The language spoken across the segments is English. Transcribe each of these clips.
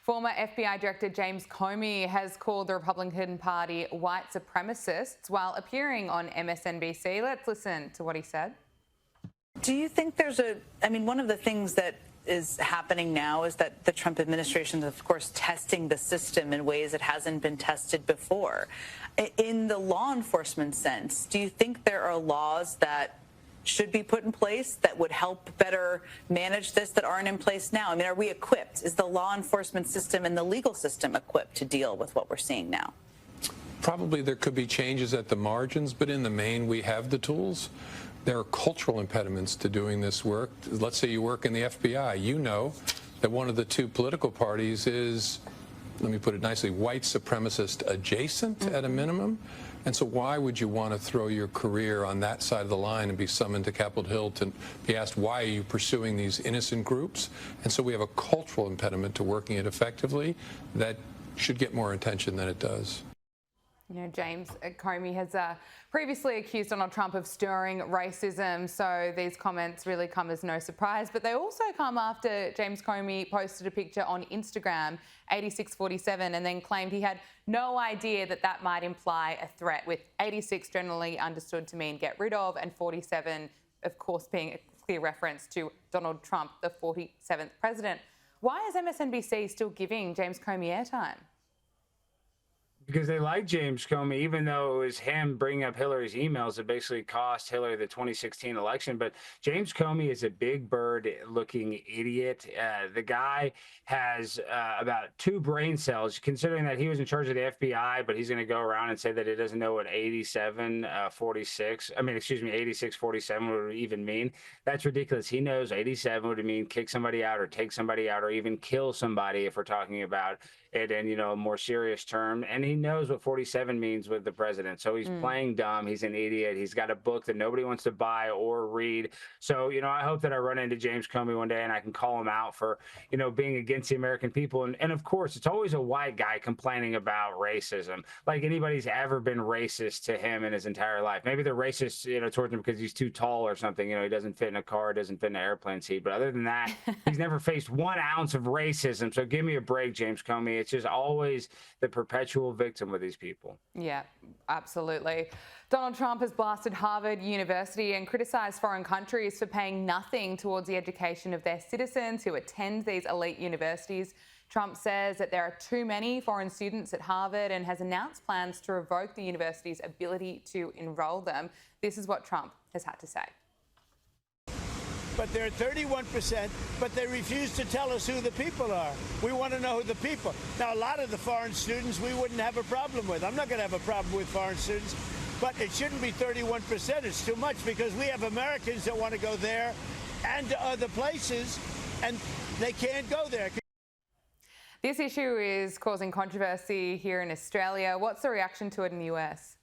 Former FBI Director James Comey has called the Republican Party white supremacists while appearing on MSNBC. Let's listen to what he said. Do you think there's one of the things that is happening now is that the Trump administration is, of course, testing the system in ways it hasn't been tested before. In the law enforcement sense, do you think there are laws that should be put in place that would help better manage this that aren't in place now? I mean, are we equipped? Is the law enforcement system and the legal system equipped to deal with what we're seeing now? Probably there could be changes at the margins, but in the main, we have the tools. There are cultural impediments to doing this work. Let's say you work in the FBI. You know that one of the two political parties is, let me put it nicely, white supremacist adjacent at a minimum. And so why would you want to throw your career on that side of the line and be summoned to Capitol Hill to be asked, why are you pursuing these innocent groups? And so we have a cultural impediment to working it effectively that should get more attention than it does. You know, James Comey has previously accused Donald Trump of stirring racism, so these comments really come as no surprise. But they also come after James Comey posted a picture on Instagram, 8647, and then claimed he had no idea that that might imply a threat, with 86 generally understood to mean get rid of, and 47, of course, being a clear reference to Donald Trump, the 47th president. Why is MSNBC still giving James Comey airtime? Because they like James Comey, even though it was him bringing up Hillary's emails that basically cost Hillary the 2016 election. But James Comey is a big bird-looking idiot. The guy has about 2 brain cells, considering that he was in charge of the FBI, but he's going to go around and say that he doesn't know what 8647 would even mean. That's ridiculous. He knows 87 would mean kick somebody out or take somebody out or even kill somebody if we're talking about it in, a more serious term. And he knows what 47 means with the president. So he's playing dumb. He's an idiot. He's got a book that nobody wants to buy or read. So, I hope that I run into James Comey one day and I can call him out for, being against the American people. And of course, it's always a white guy complaining about racism. Like anybody's ever been racist to him in his entire life. Maybe they're racist, towards him because he's too tall or something. He doesn't fit in a car, doesn't fit in an airplane seat. But other than that, he's never faced 1 ounce of racism. So give me a break, James Comey. It's just always the perpetual victim of these people. Yeah, absolutely. Donald Trump has blasted Harvard University and criticised foreign countries for paying nothing towards the education of their citizens who attend these elite universities. Trump says that there are too many foreign students at Harvard and has announced plans to revoke the university's ability to enrol them. This is what Trump has had to say. But they're 31%, but they refuse to tell us who the people are. We want to know who the people. Now, a lot of the foreign students we wouldn't have a problem with. I'm not going to have a problem with foreign students, but it shouldn't be 31%. It's too much because we have Americans that want to go there and to other places, and they can't go there. This issue is causing controversy here in Australia. What's the reaction to it in the US?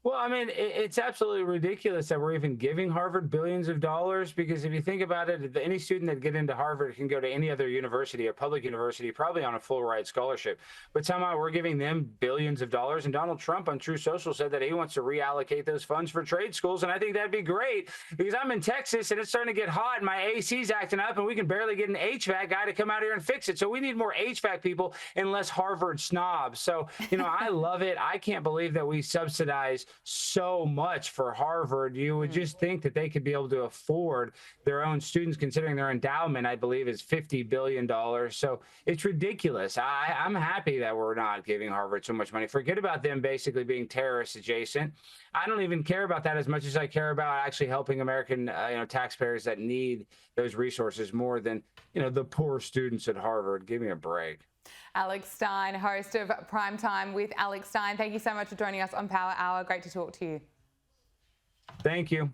Well, it's absolutely ridiculous that we're even giving Harvard billions of dollars, because if you think about it, any student that get into Harvard can go to any other university, a public university, probably on a full ride scholarship. But somehow we're giving them billions of dollars. And Donald Trump on True Social said that he wants to reallocate those funds for trade schools. And I think that'd be great, because I'm in Texas and it's starting to get hot and my AC's acting up and we can barely get an HVAC guy to come out here and fix it. So we need more HVAC people and less Harvard snobs. So, I love it. I can't believe that we subsidize so much for Harvard. You would just think that they could be able to afford their own students, considering their endowment, I believe, is $50 billion. So it's ridiculous. I'm happy that we're not giving Harvard so much money. Forget about them basically being terrorist adjacent. I don't even care about that as much as I care about actually helping American taxpayers that need those resources more than the poor students at Harvard. Give me a break. Alex Stein, host of Primetime with Alex Stein. Thank you so much for joining us on Power Hour. Great to talk to you. Thank you.